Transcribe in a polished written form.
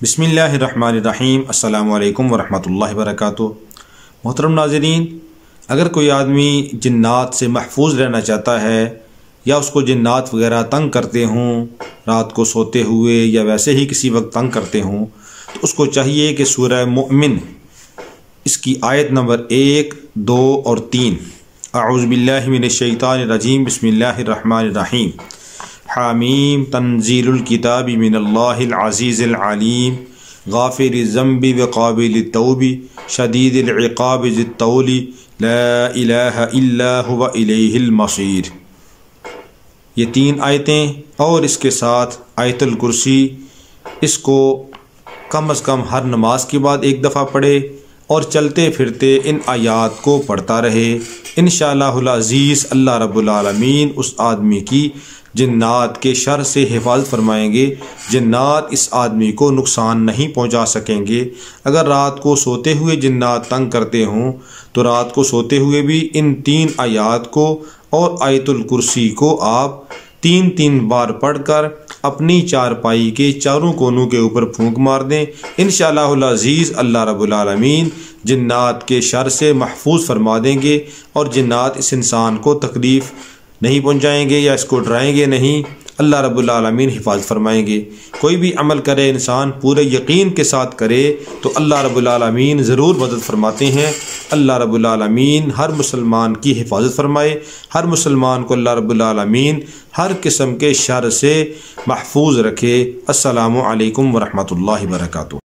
بسم اللہ الرحمن الرحیم۔ السلام علیکم ورحمۃ اللہ وبرکاتہ۔ محترم ناظرین، اگر کوئی آدمی جنات سے محفوظ رہنا چاہتا ہے یا اس کو جنات وغیرہ تنگ کرتے ہوں، رات کو سوتے ہوئے یا ویسے ہی کسی وقت تنگ کرتے ہوں، تو اس کو چاہیے کہ سورہ مؤمن اس کی آیت نمبر 1، 2 اور 3 اعوذ باللہ من الشیطان الرجیم بسم اللہ الرحمن الرحیم۔ حامیم تنزیل الکتاب من اللہ العزیز العلیم غافر الذنب وقابل التوب شدید العقاب ذی الطول لا الہ الا هو الیہ المصیر۔ یہ 3 آیتیں اور اس کے ساتھ آیت الکرسی، اس کو کم از کم ہر نماز کے بعد ایک دفعہ پڑھے اور چلتے پھرتے ان آیات کو پڑھتا رہے۔ انشاءاللہ العزیز اللہ رب العالمین اس آدمی کی جنات کے شر سے حفاظت فرمائیں گے۔ جنات اس آدمی کو نقصان نہیں پہنچا سکیں گے۔ اگر رات کو سوتے ہوئے جنات تنگ کرتے ہوں تو رات کو سوتے ہوئے بھی ان 3 آیات کو اور آیت الکرسی کو آپ 3 بار پڑھ کر اپنی چارپائی کے چاروں کونوں کے اوپر پھونک مار دیں۔ انشاءاللہ العزیز اللہ رب العالمین جنات کے شر سے محفوظ فرما دیں گے اور جنات اس انسان کو تکلیف نہیں پہنچائیں گے یا اس کو ڈرائیں گے نہیں۔ اللہ رب العالمین حفاظت فرمائیں گے۔ کوئی بھی عمل کرے انسان پورے یقین کے ساتھ کرے تو اللہ رب العالمین ضرور مدد فرماتے ہیں۔ اللہ رب العالمین ہر مسلمان کی حفاظت فرمائے، ہر مسلمان کو اللہ رب العالمین ہر قسم کے شر سے محفوظ رکھے۔ السلام علیکم ورحمۃ اللہ وبرکاتہ۔